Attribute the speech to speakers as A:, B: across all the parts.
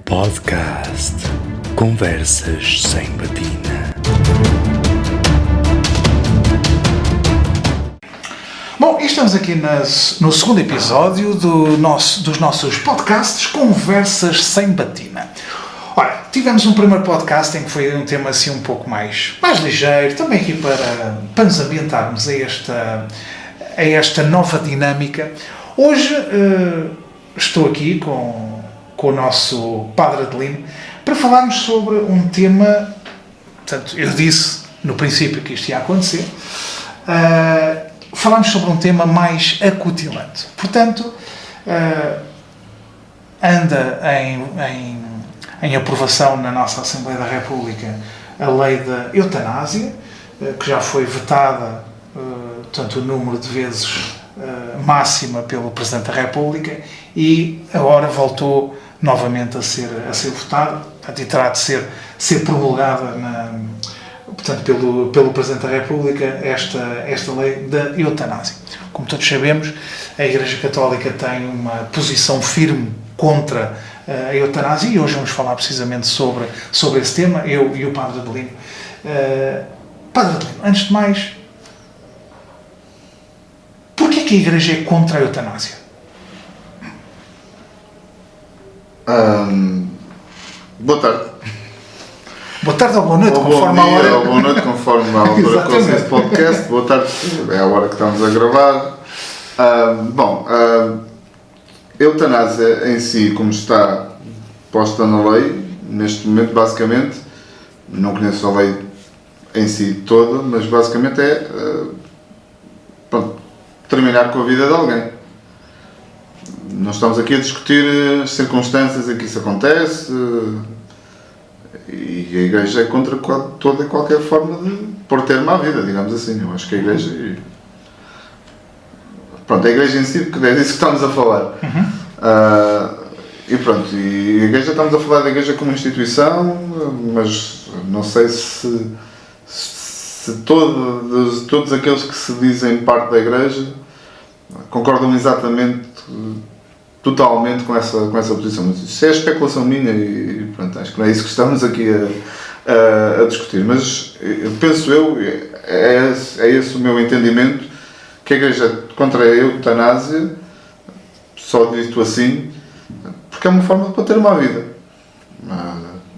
A: Podcast Conversas sem Batina.
B: Bom, estamos aqui no segundo episódio dos nossos podcasts Conversas sem Batina. Ora, tivemos um primeiro podcast em que foi um tema assim um pouco mais ligeiro, também aqui para nos ambientarmos a esta nova dinâmica. Hoje estou aqui com o nosso Padre Adelino para falarmos sobre um tema. Portanto, eu disse no princípio que isto ia acontecer. Falamos sobre um tema mais acutilante. Portanto, anda em aprovação na nossa Assembleia da República a lei da eutanásia, que já foi vetada, portanto, o número de vezes máxima pelo Presidente da República e agora voltou novamente a ser votada, portanto, e terá de ser promulgada portanto, pelo Presidente da República esta lei da eutanásia. Como todos sabemos, a Igreja Católica tem uma posição firme contra a eutanásia e hoje vamos falar precisamente sobre esse tema, eu e o Padre Adelino. Padre Adelino, antes de mais, porquê que a Igreja é contra a eutanásia?
C: Boa tarde.
B: Boa tarde ou boa noite,
C: ou
B: conforme
C: bom dia,
B: a hora.
C: ou boa noite, conforme a altura que ouço este podcast. Boa tarde, é a hora que estamos a gravar. A eutanásia em si, como está posta na lei, neste momento, basicamente, não conheço a lei em si toda, mas basicamente é terminar com a vida de alguém. Não estamos aqui a discutir as circunstâncias em que isso acontece, e a Igreja é contra toda e qualquer forma de pôr termo à vida, digamos assim. Eu acho que a Igreja... a Igreja em si, porque é disso que estamos a falar. E a Igreja, estamos a falar da Igreja como instituição, mas não sei se todos aqueles que se dizem parte da Igreja concordam exatamente, totalmente com essa posição. Mas isso é especulação minha e acho que não é isso que estamos aqui a discutir. Mas penso é esse o meu entendimento, que a Igreja é contra a eutanásia, só dito assim, porque é uma forma de bater uma vida.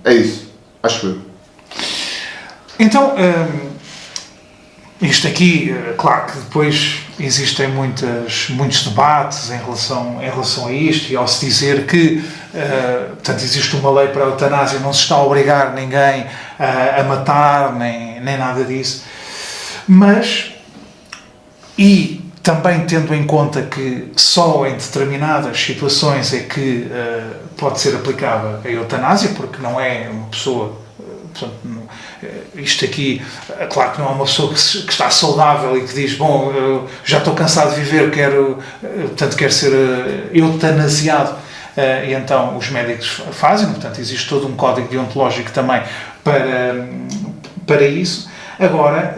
C: É isso, acho eu.
B: Então, isto aqui, claro que depois existem muitos debates em relação a isto, e ao se dizer que portanto, existe uma lei para a eutanásia, não se está a obrigar ninguém a matar, nem nada disso, mas, e também tendo em conta que só em determinadas situações é que pode ser aplicada a eutanásia, porque não é uma pessoa... Portanto, isto aqui, claro que não é uma pessoa que está saudável e que diz, bom, eu já estou cansado de viver, quero ser eutanasiado, e então os médicos fazem, portanto existe todo um código deontológico também para isso. Agora,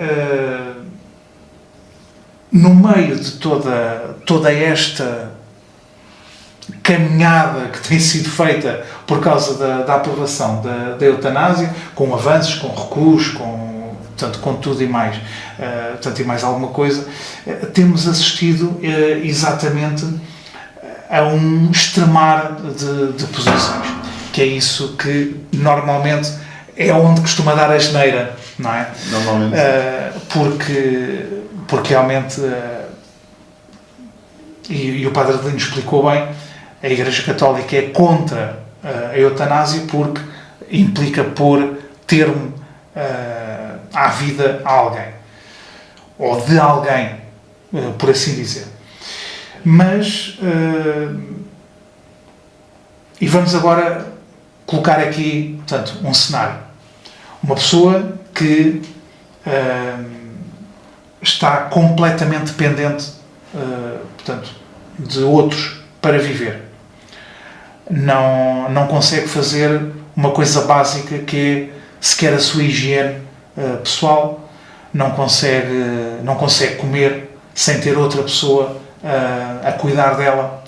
B: no meio de toda esta caminhada que tem sido feita por causa da aprovação da eutanásia, com avanços, com recuos, com tudo e mais, e mais alguma coisa, temos assistido exatamente a um extremar de posições, que é isso que normalmente é onde costuma dar a asneira, não é?
C: Normalmente.
B: Porque realmente, e o Padre Adelino explicou bem, a Igreja Católica é contra a eutanásia porque implica pôr termo à vida a alguém, ou de alguém, por assim dizer. Mas, e vamos agora colocar aqui, portanto, um cenário. Uma pessoa que está completamente dependente, de outros para viver. Não consegue fazer uma coisa básica que é sequer a sua higiene pessoal, não consegue comer sem ter outra pessoa a cuidar dela.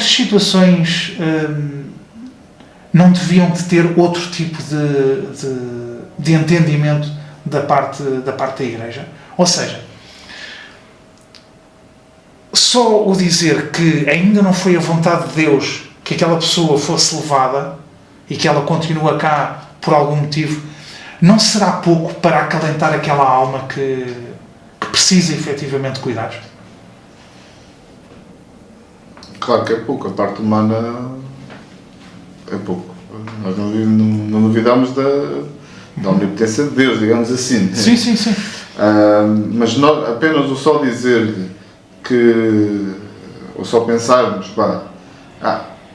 B: estas situações não deviam de ter outro tipo de entendimento da parte da Igreja? Ou seja, só o dizer que ainda não foi a vontade de Deus que aquela pessoa fosse levada e que ela continua cá por algum motivo, não será pouco para acalentar aquela alma que precisa efetivamente de cuidados?
C: Claro que é pouco, a parte humana é pouco. Nós não duvidamos da omnipotência de Deus, digamos assim.
B: Sim.
C: Mas apenas o só dizer ou só pensarmos,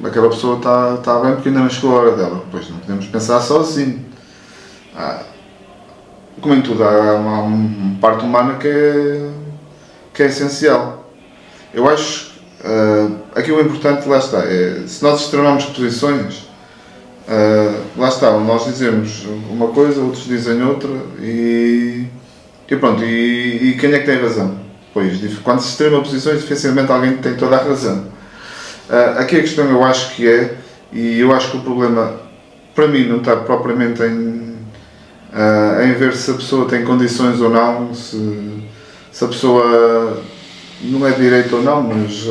C: aquela pessoa está bem porque ainda não chegou a hora dela. Pois não podemos pensar só assim. Como em tudo, há uma parte humana que é essencial. Eu acho aqui o importante, lá está, se nós extremamos posições, lá está, nós dizemos uma coisa, outros dizem outra e pronto, e quem é que tem razão? Pois, quando se extrema posições, dificilmente alguém tem toda a razão. Aqui a questão eu acho que e eu acho que o problema para mim não está propriamente em ver se a pessoa tem condições ou não, se a pessoa não é direito ou não, mas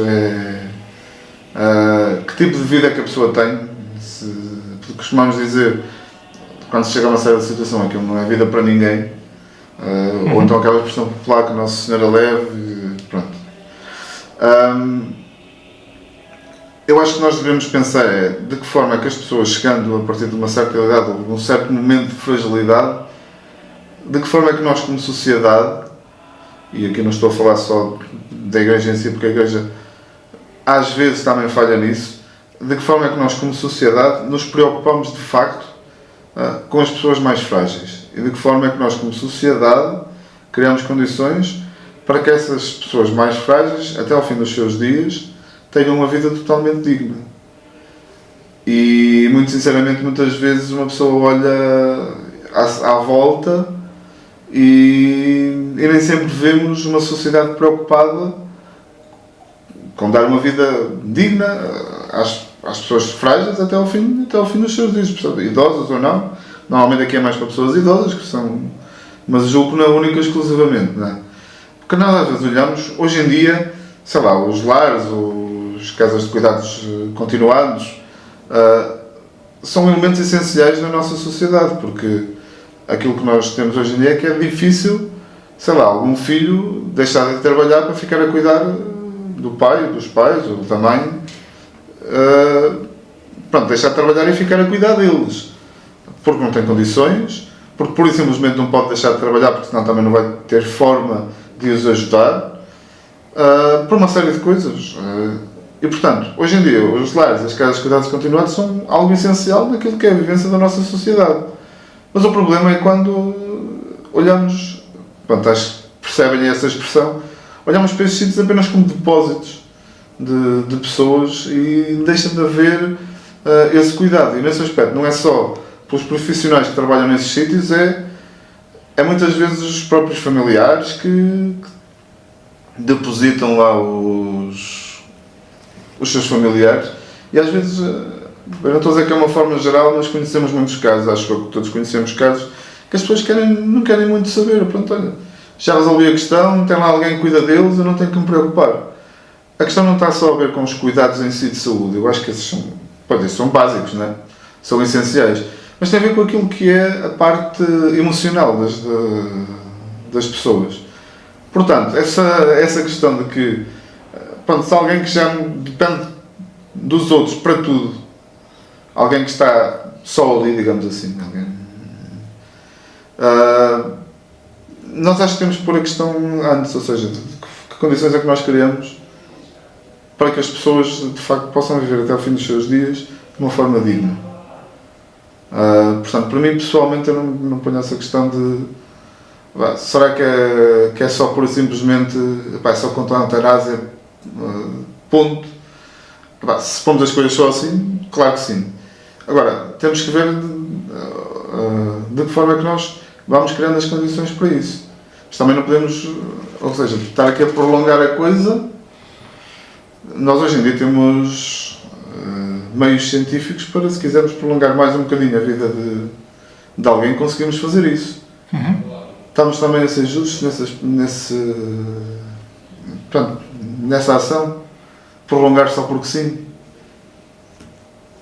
C: que tipo de vida é que a pessoa tem. Costumamos dizer, quando se chega a uma certa situação, aquilo não é vida para ninguém, ou então aquela expressão popular que Nossa Senhora leve, pronto. Eu acho que nós devemos pensar de que forma é que as pessoas, chegando a partir de uma certa idade ou de um certo momento de fragilidade, de que forma é que nós como sociedade, e aqui não estou a falar só da Igreja em si, porque a Igreja às vezes também falha nisso, de que forma é que nós como sociedade nos preocupamos de facto com as pessoas mais frágeis e de que forma é que nós como sociedade criamos condições para que essas pessoas mais frágeis, até ao fim dos seus dias, tenham uma vida totalmente digna. E, muito sinceramente, muitas vezes uma pessoa olha à volta e nem sempre vemos uma sociedade preocupada com dar uma vida digna às pessoas frágeis até ao fim dos seus dias, idosas ou não. Normalmente aqui é mais para pessoas idosas, mas julgo que não é única exclusivamente, não é? Porque nós às vezes olhamos, hoje em dia, sei lá, os lares, as casas de cuidados continuados, são elementos essenciais na nossa sociedade, porque aquilo que nós temos hoje em dia é que é difícil, sei lá, algum filho deixar de trabalhar para ficar a cuidar do pai, dos pais, ou da mãe, deixar de trabalhar e ficar a cuidar deles, porque não tem condições, porque pura e simplesmente não pode deixar de trabalhar, porque senão também não vai ter forma de os ajudar, por uma série de coisas. E, portanto, hoje em dia, os lares, as casas de cuidados continuados são algo essencial naquilo que é a vivência da nossa sociedade. Mas o problema é quando olhamos, acho que percebem essa expressão, olhamos para estes sítios apenas como depósitos de pessoas e deixa de haver esse cuidado. E nesse aspecto, não é só pelos profissionais que trabalham nesses sítios, é muitas vezes os próprios familiares que depositam lá os seus familiares. E às vezes, eu não estou a dizer que é uma forma geral, mas conhecemos muitos casos, acho que todos conhecemos casos, que as pessoas não querem muito saber. Pronto, olha, já resolvi a questão, tem lá alguém que cuida deles, eu não tenho que me preocupar. A questão não está só a ver com os cuidados em si de saúde, eu acho que esses são básicos, não é? São essenciais, mas tem a ver com aquilo que é a parte emocional das pessoas. Portanto, essa questão de que, se alguém que já depende dos outros para tudo, alguém que está só ali, digamos assim, nós acho que temos que pôr a questão antes, ou seja, de que condições é que nós queremos para que as pessoas de facto possam viver até ao fim dos seus dias de uma forma digna. Portanto, para mim pessoalmente eu não ponho essa questão de será que é só pura e simplesmente só contar a eutanásia, ponto. Se pomos as coisas só assim, claro que sim. Agora, temos que ver de que forma é que nós vamos criando as condições para isso. Mas também não podemos, ou seja, estar aqui a prolongar a coisa. Nós hoje em dia temos meios científicos para, se quisermos prolongar mais um bocadinho a vida de alguém, conseguimos fazer isso. Estamos também a ser justos nessa ação, prolongar só porque sim,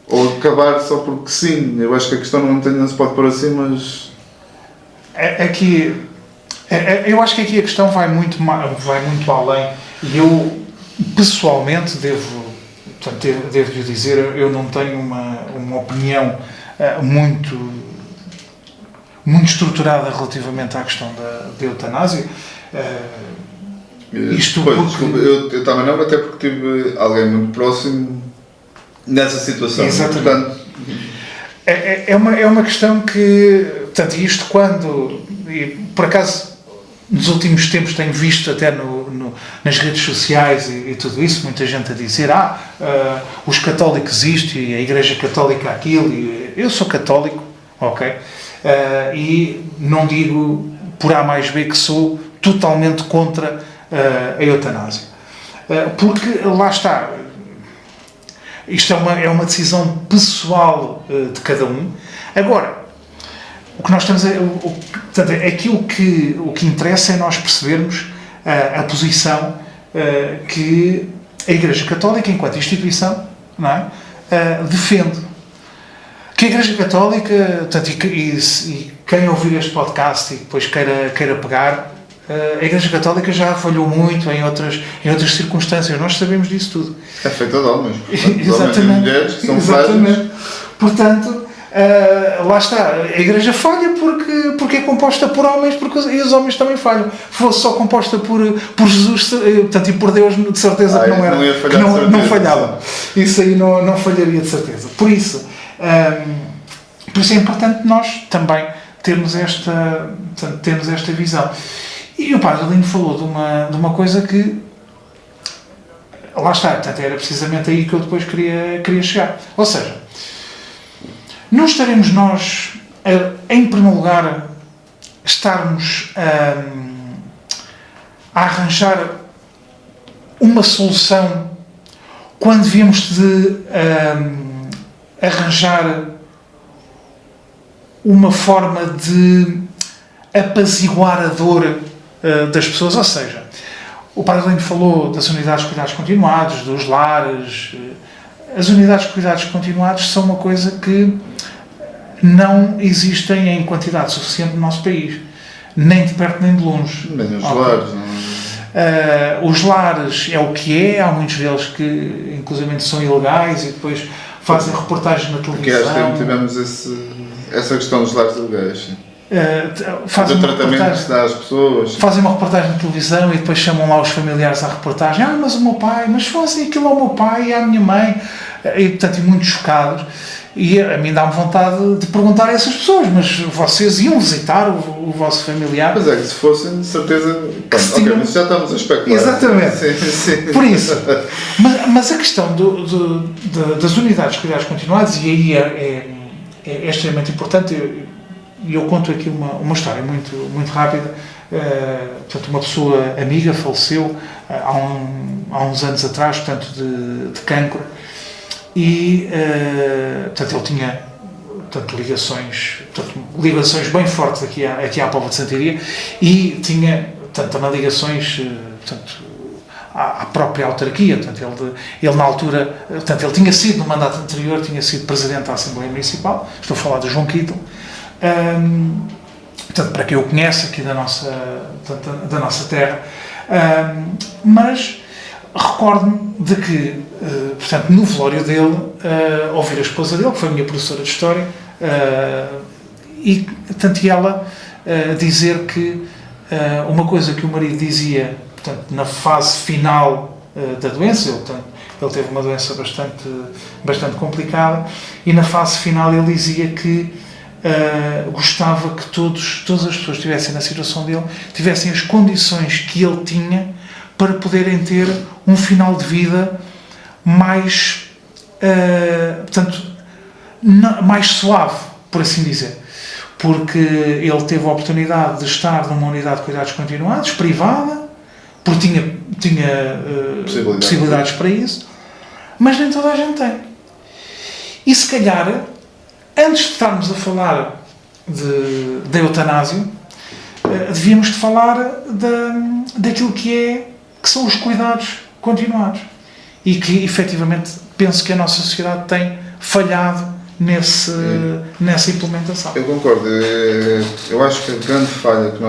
C: ou acabar só porque sim. Eu acho que a questão não se pode pôr assim, mas
B: eu acho que aqui a questão vai muito além, e eu pessoalmente devo-lhe dizer, eu não tenho uma opinião muito estruturada relativamente à questão da eutanásia.
C: Eu também não, até porque tive alguém muito próximo nessa situação.
B: Exatamente.
C: Portanto,
B: é uma questão que, portanto, isto e por acaso nos últimos tempos tenho visto até nas redes sociais e tudo isso, muita gente a dizer os católicos isto e a Igreja Católica aquilo, e eu sou católico, ok? E não digo por A mais B que sou totalmente contra a eutanásia, porque lá está, isto é uma decisão pessoal de cada um. Agora, o que nós estamos portanto, o que interessa é nós percebermos a posição que a Igreja Católica, enquanto instituição, não é, defende. Que a Igreja Católica, portanto, e quem ouvir este podcast e depois queira pegar, a Igreja Católica já falhou muito em outras circunstâncias, nós sabemos disso tudo.
C: É feita de homens.
B: Exatamente.
C: Homens e mulheres que são
B: Exatamente. Portanto, lá está, a Igreja falha porque é composta por homens, e os homens também falham. Fosse só composta por Jesus, portanto, e por Deus, de certeza que não era, não falhava. Isso aí não falharia de certeza. Por isso é importante nós também termos esta visão. E o Padre Lino falou de uma coisa que, lá está, portanto, era precisamente aí que eu depois queria chegar. Ou seja, não estaremos nós, em primeiro lugar, estarmos a arranjar uma solução quando devíamos de arranjar uma forma de apaziguar a dor das pessoas. Ou seja, o Padre Lino falou das unidades de cuidados continuados, dos lares. As unidades de cuidados continuados são uma coisa que não existem em quantidade suficiente no nosso país, nem de perto nem de longe.
C: Nem os lares, não.
B: Os lares é o que é, há muitos deles que inclusive são ilegais e depois fazem reportagens na televisão.
C: Porque acho que tivemos essa questão dos lares ilegais.
B: Fazem
C: o tratamento que se dá às pessoas.
B: Fazem uma reportagem na televisão e depois chamam lá os familiares à reportagem. Mas o meu pai, mas fazem aquilo ao meu pai e à minha mãe. E, portanto, muito chocados. E a mim dá-me vontade de perguntar a essas pessoas, mas vocês iam visitar o vosso familiar?
C: Mas é que se fossem, de certeza... mas já estamos a especular.
B: Exatamente.
C: Sim.
B: Por isso. Mas a questão das unidades de cuidados continuados, e aí é extremamente importante, e eu conto aqui uma história muito rápida. Portanto, uma pessoa amiga faleceu há uns anos atrás, portanto, de cancro. E, portanto, ele tinha ligações bem fortes aqui à Póvoa de Santiria, e tinha, portanto, também ligações, portanto, à própria autarquia. Portanto, ele na altura, portanto, ele tinha sido, no mandato anterior, tinha sido Presidente da Assembleia Municipal. Estou a falar de João Quito. Portanto, para quem o conhece aqui da nossa terra. Mas recordo-me de que, portanto, no velório dele, ouvir a esposa dele, que foi a minha professora de História, e, portanto, ela dizer que uma coisa que o marido dizia, portanto, na fase final da doença, ele teve uma doença bastante complicada, e na fase final ele dizia que gostava que todas as pessoas que estivessem na situação dele tivessem as condições que ele tinha para poderem ter um final de vida mais, portanto, mais suave, por assim dizer. Porque ele teve a oportunidade de estar numa unidade de cuidados continuados, privada, porque tinha possibilidades para isso, mas nem toda a gente tem. E se calhar, antes de estarmos a falar de eutanásia, devíamos de falar daquilo que são os cuidados continuados. E que, efetivamente, penso que a nossa sociedade tem falhado nessa implementação.
C: Eu concordo. Eu acho que a grande falha que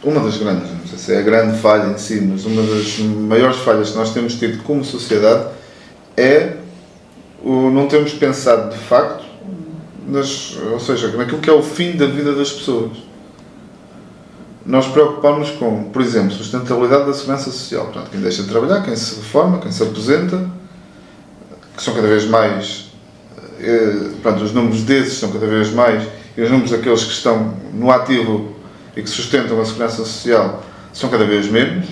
C: uma das grandes, não sei se é a grande falha em si, mas uma das maiores falhas que nós temos tido como sociedade é o não termos pensado de facto ou seja, naquilo que é o fim da vida das pessoas. Nós preocupamos com, por exemplo, sustentabilidade da segurança social. Portanto, quem deixa de trabalhar, quem se reforma, quem se aposenta, que são cada vez mais, os números desses são cada vez mais, e os números daqueles que estão no ativo e que sustentam a segurança social são cada vez menos.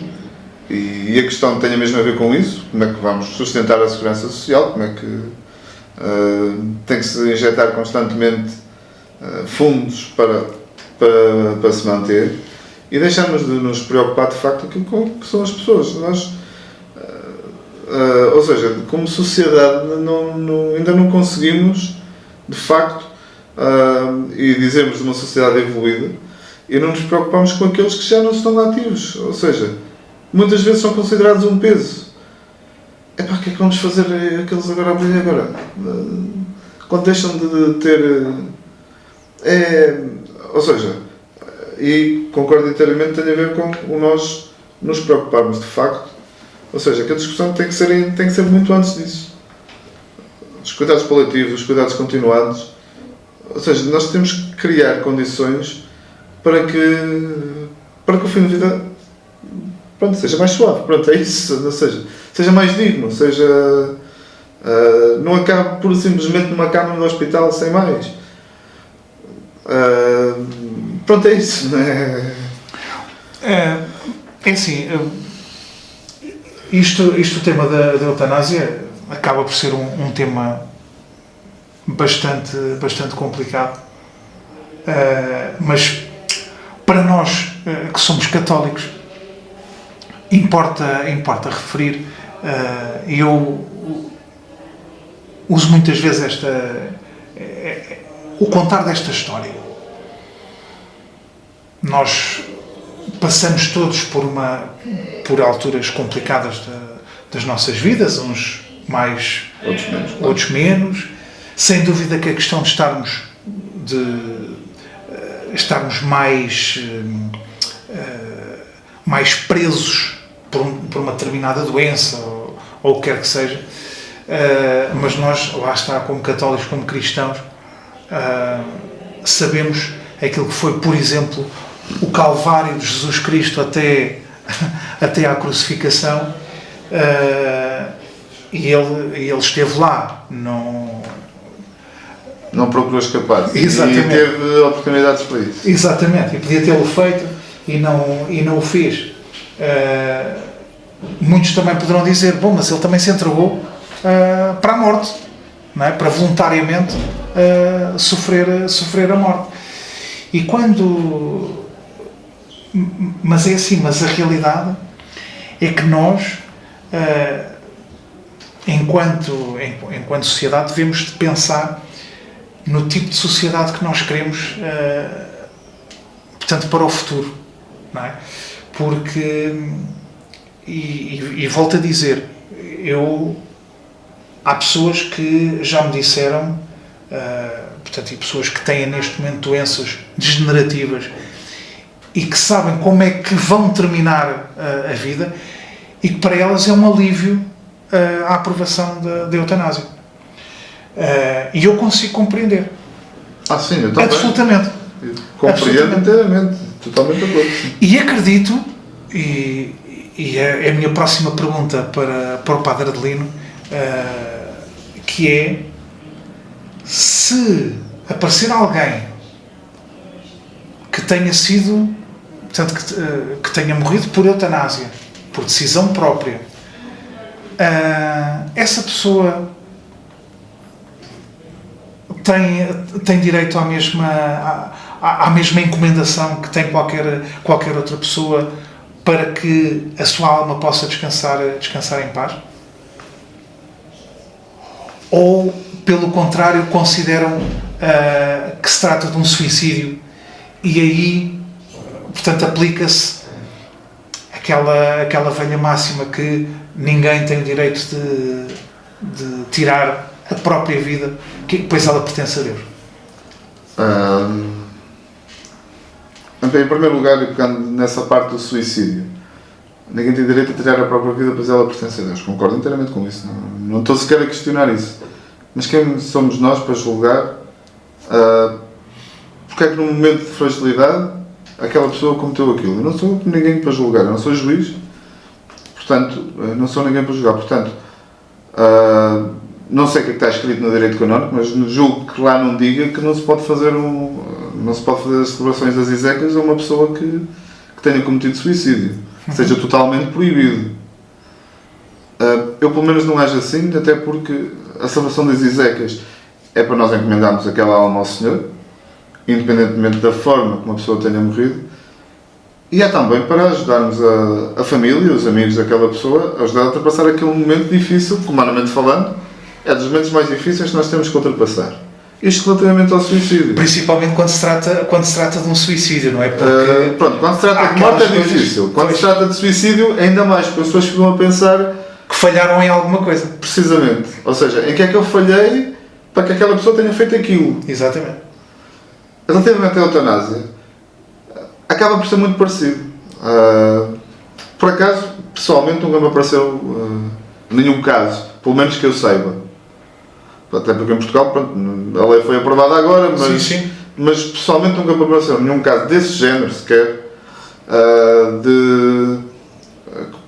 C: E a questão tem mesmo a ver com isso, como é que vamos sustentar a segurança social, como é que tem que se injetar constantemente fundos para se manter, e deixarmos de nos preocupar de facto com que são as pessoas. Nós, ou seja, como sociedade ainda não conseguimos de facto, e dizemos de uma sociedade evoluída, e não nos preocupamos com aqueles que já não estão ativos, ou seja, muitas vezes são considerados um peso. O que é que vamos fazer aqueles agora? Quando deixam de ter... ou seja, e concordo inteiramente, tem a ver com nós nos preocuparmos de facto, ou seja, que a discussão tem que ser muito antes disso. Os cuidados paliativos, os cuidados continuados, ou seja, nós temos que criar condições para que o fim de vida seja mais suave, é isso, ou seja mais digno, não acabe por simplesmente numa cama no hospital sem mais. É isso, não é?
B: É assim, o tema da eutanásia acaba por ser um tema bastante complicado, mas para nós que somos católicos importa referir, e eu uso muitas vezes o contar desta história. Nós passamos todos por alturas complicadas das nossas vidas, uns mais, outros menos. Sem dúvida que a questão de estarmos mais presos por uma determinada doença ou o que quer que seja, mas nós, lá está, como católicos, como cristãos, sabemos aquilo que foi, por exemplo, o Calvário de Jesus Cristo até à crucificação, e ele esteve lá,
C: não procurou escapar.
B: Exatamente.
C: E teve oportunidades para isso.
B: Exatamente, e podia tê-lo feito e não o fez. Muitos também poderão dizer, mas ele também se entregou para a morte, não é? Para voluntariamente sofrer a morte. E mas é assim, mas a realidade é que nós, enquanto sociedade, devemos de pensar no tipo de sociedade que nós queremos, portanto, para o futuro, não é? Porque, e volto a dizer, há pessoas que já me disseram, portanto, e pessoas que têm neste momento doenças degenerativas e que sabem como é que vão terminar a vida, e que para elas é um alívio a aprovação da eutanásia. E eu consigo compreender.
C: Sim, eu também.
B: Absolutamente.
C: Compreendo inteiramente, totalmente de acordo.
B: E acredito, e é a minha próxima pergunta para o Padre Adelino, que é: se aparecer alguém que tenha sido, portanto, que tenha morrido por eutanásia, por decisão própria, essa pessoa tem direito à mesma encomendação que tem qualquer outra pessoa, para que a sua alma possa descansar em paz? ou, pelo contrário, consideram que se trata de um suicídio e aí, portanto, aplica-se aquela velha máxima que ninguém tem o direito de tirar a própria vida, pois ela pertence a Deus.
C: Em primeiro lugar, pegando nessa parte do suicídio, ninguém tem direito a tirar a própria vida, pois ela pertence a Deus. Concordo inteiramente com isso. Não estou sequer a questionar isso. Mas quem somos nós para julgar porque é que num momento de fragilidade aquela pessoa cometeu aquilo? Eu não sou ninguém para julgar, eu não sou juiz, portanto, não sou ninguém para julgar. Portanto, não sei o que é que está escrito no direito canónico, mas julgo que lá não diga que não se pode fazer as celebrações das exéquias a uma pessoa que tenha cometido suicídio, que seja totalmente proibido. Eu pelo menos não acho assim, até porque a celebração das exéquias é para nós encomendarmos aquela alma ao Senhor, independentemente da forma como a pessoa tenha morrido, e é também para ajudarmos a família, os amigos daquela pessoa, a ajudar a ultrapassar aquele momento difícil, que, humanamente falando, é dos momentos mais difíceis que nós temos que ultrapassar. Isto relativamente ao suicídio.
B: Principalmente quando se trata de um suicídio, não é? Porque
C: pronto, quando se trata de morte é difícil. Quando se trata de suicídio, ainda mais, porque as pessoas ficam a pensar
B: que falharam em alguma coisa.
C: Precisamente. Ou seja, em que é que eu falhei para que aquela pessoa tenha feito aquilo.
B: Exatamente.
C: Relativamente à eutanásia, acaba por ser muito parecido. Por acaso, pessoalmente, nunca me apareceu nenhum caso, pelo menos que eu saiba. Até porque em Portugal, pronto, a lei foi aprovada agora, mas pessoalmente nunca me apareceu nenhum caso desse género sequer,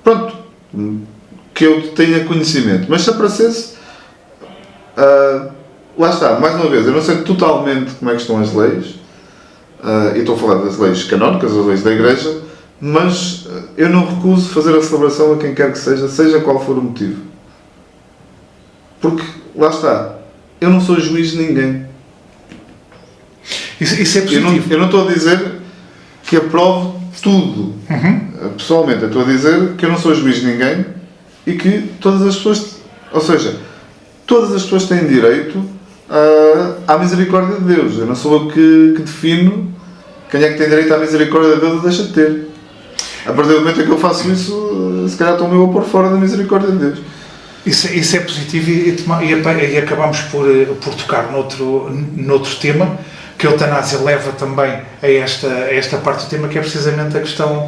C: pronto, que eu tenha conhecimento. Mas se aparecesse, lá está, mais uma vez, eu não sei totalmente como é que estão as leis, e estou a falar das leis canónicas, as leis da Igreja, mas eu não recuso fazer a celebração a quem quer que seja qual for o motivo. Porque, lá está, eu não sou juiz de ninguém.
B: Isso é positivo.
C: Eu não estou a dizer que aprovo tudo. Pessoalmente, eu estou a dizer que eu não sou juiz de ninguém e que todas as pessoas, ou seja, todas as pessoas têm direito à misericórdia de Deus. Eu não sou eu que defino quem é que tem direito à misericórdia de Deus ou deixa de ter. A partir do momento em que eu faço isso, se calhar estou-me a pôr fora da misericórdia de Deus.
B: Isso é positivo e acabamos por tocar noutro tema, que a eutanásia leva também a esta parte do tema, que é precisamente a questão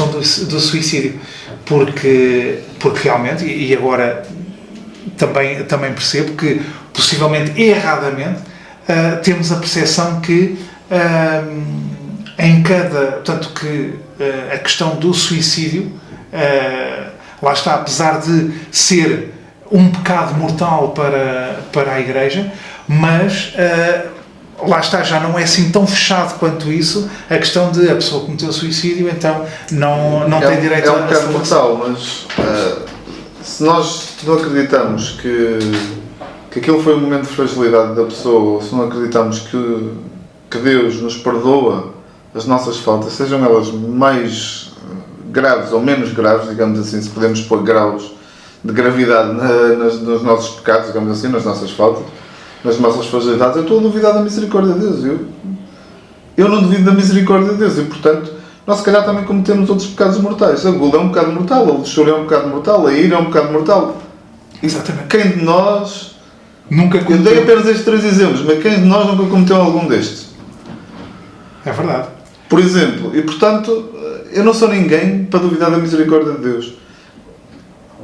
B: do suicídio. Porque realmente, e agora também percebo que, possivelmente erradamente, temos a percepção que portanto que a questão do suicídio, lá está, apesar de ser um pecado mortal para a Igreja, mas lá está, já não é assim tão fechado quanto isso, a questão de a pessoa cometeu suicídio, então não tem direito a...
C: É um pecado mortal, mas se nós não acreditamos que aquilo foi um momento de fragilidade da pessoa, ou se não acreditamos que Deus nos perdoa as nossas faltas, sejam elas mais graves ou menos graves, digamos assim, se podemos pôr graus de gravidade nos nossos pecados, digamos assim, nas nossas faltas, nas nossas fragilidades, eu estou a duvidar da misericórdia de Deus. Eu não duvido da misericórdia de Deus e, portanto, nós se calhar também cometemos outros pecados mortais. A gula é um pecado mortal, o choro é um pecado mortal, a ira é um pecado mortal.
B: Exatamente.
C: Quem de nós...
B: Nunca cometeu...
C: Eu dei apenas estes 3 exemplos, mas quem de nós nunca cometeu algum destes?
B: É verdade.
C: Por exemplo, e portanto, eu não sou ninguém para duvidar da misericórdia de Deus.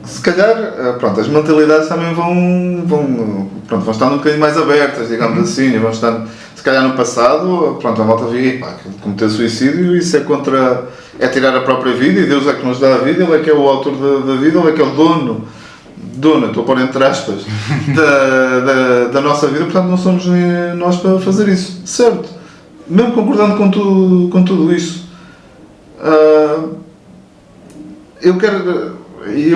C: Se calhar, pronto, as mentalidades também vão estar um bocadinho mais abertas, digamos assim, vão estar, se calhar no passado, pronto, a malta via, cometer suicídio, isso é tirar a própria vida, e Deus é que nos dá a vida, Ele é que é o autor da vida, Ele é que é o dono, estou a pôr entre aspas, da nossa vida, portanto não somos nós para fazer isso, certo? Mesmo concordando com tudo isso, eu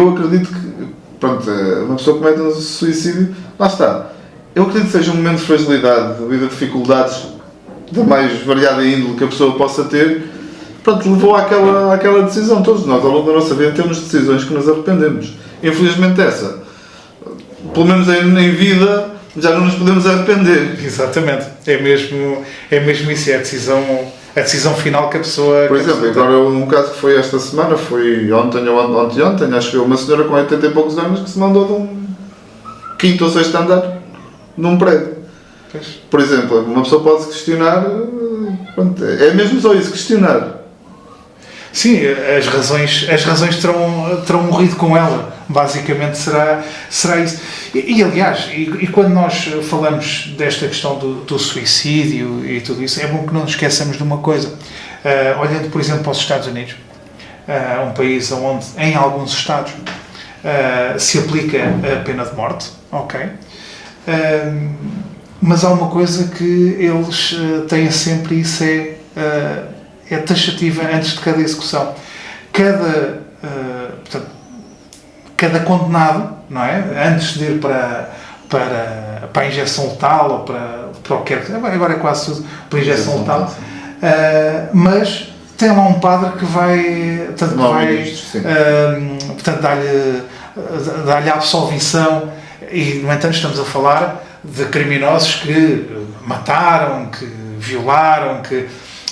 C: acredito que, pronto, uma pessoa comete um suicídio, lá está. Eu acredito que seja um momento de fragilidade, devido a dificuldades da mais variada índole que a pessoa possa ter, pronto, levou àquela decisão. Todos nós, ao longo da nossa vida, temos decisões que nos arrependemos. Infelizmente pelo menos em vida, já não nos podemos arrepender.
B: Exatamente. É mesmo isso, é a decisão final que a pessoa...
C: Por exemplo, agora um caso que foi esta semana, foi ontem, acho que uma senhora com 80 e poucos anos que se mandou de um 5º ou 6º andar num prédio.
B: Pois.
C: Por exemplo, uma pessoa pode se questionar, pronto, é mesmo só isso, questionar.
B: Sim, as razões terão morrido com ela. Basicamente será isso. E aliás, quando nós falamos desta questão do suicídio e tudo isso, é bom que não nos esqueçamos de uma coisa. Olhando, por exemplo, para os Estados Unidos, um país onde, em alguns estados, se aplica a pena de morte, ok? Mas há uma coisa que eles têm sempre, e isso é taxativa antes de cada execução. Cada condenado, não é? Antes de ir para a injeção letal ou para o que quer que seja, agora é quase tudo para a injeção letal, mas tem lá um padre que vai, portanto, dar-lhe a absolvição, e no entanto estamos a falar de criminosos que mataram, que violaram, que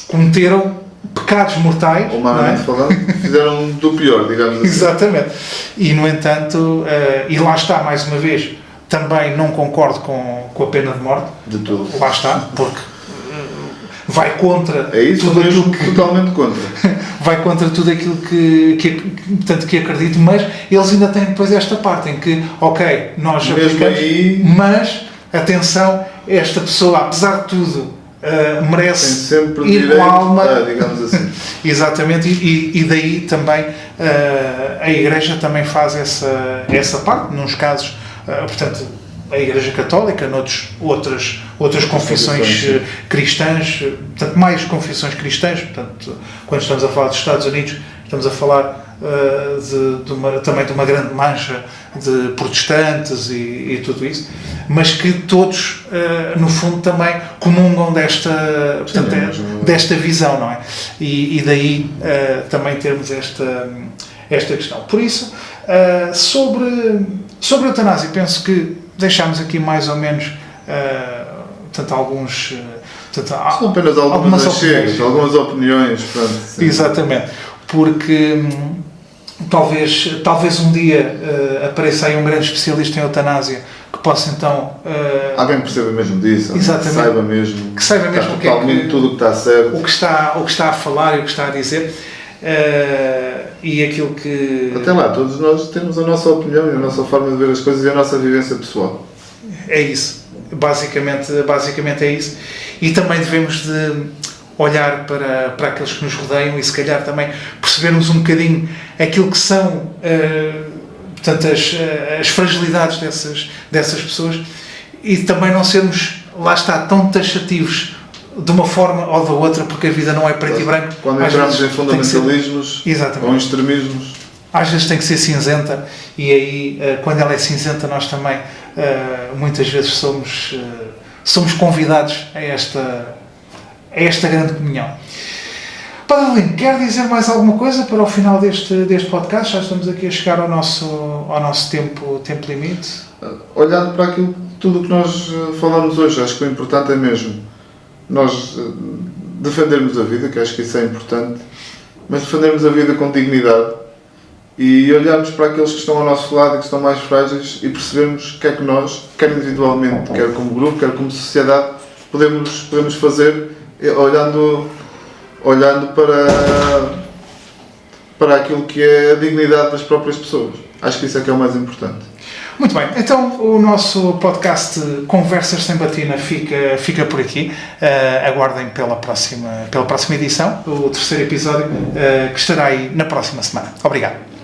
B: cometeram pecados mortais,
C: humanamente falando, fizeram do pior, digamos assim.
B: Exatamente. E, no entanto, e lá está, mais uma vez, também não concordo com a pena de morte. De tudo. Lá está, porque vai contra
C: tudo aquilo que... totalmente contra.
B: Vai contra tudo aquilo que acredito, mas eles ainda têm depois esta parte em que, ok, nós aplicamos, mas, atenção, esta pessoa, apesar de tudo, merece ir com a alma,
C: digamos assim.
B: Exatamente, e daí também a Igreja também faz essa parte, nos casos, portanto, a Igreja Católica, outras confissões cristãs, portanto, mais confissões cristãs, portanto, quando estamos a falar dos Estados Unidos, estamos a falar também de uma grande mancha de protestantes e tudo isso, mas que todos, no fundo, também comungam desta visão, não é? E daí também termos esta questão. Por isso, sobre a eutanásia, penso que deixámos aqui mais ou menos
C: alguns... São apenas algumas opiniões. Pronto,
B: exatamente. Porque talvez um dia apareça aí um grande especialista em eutanásia que possa então...
C: alguém que perceba mesmo disso, que saiba mesmo
B: o que é que,
C: tudo o que está certo,
B: o que está a falar e o que está a dizer, e aquilo que...
C: Até lá, todos nós temos a nossa opinião e a nossa forma de ver as coisas e a nossa vivência pessoal.
B: É isso. Basicamente é isso. E também devemos de olhar para aqueles que nos rodeiam e se calhar também percebermos um bocadinho aquilo que são portanto, as fragilidades dessas pessoas, e também não sermos, lá está, tão taxativos de uma forma ou da outra, porque a vida não é preto e branco.
C: Quando entramos em fundamentalismos ou em extremismos,
B: às vezes tem que ser cinzenta, e aí quando ela é cinzenta nós também muitas vezes somos convidados a esta grande comunhão. Padre Adelino, quer dizer mais alguma coisa para o final deste podcast? Já estamos aqui a chegar ao nosso tempo limite.
C: Olhando para tudo o que nós falamos hoje, acho que o importante é mesmo nós defendermos a vida, que acho que isso é importante, mas defendermos a vida com dignidade e olharmos para aqueles que estão ao nosso lado e que estão mais frágeis e percebermos o que é que nós, quer individualmente, quer como grupo, quer como sociedade, podemos fazer olhando para aquilo que é a dignidade das próprias pessoas. Acho que isso é que é o mais importante.
B: Muito bem, então o nosso podcast Conversas Sem Batina fica por aqui. Aguardem pela próxima edição, o terceiro episódio, que estará aí na próxima semana. Obrigado.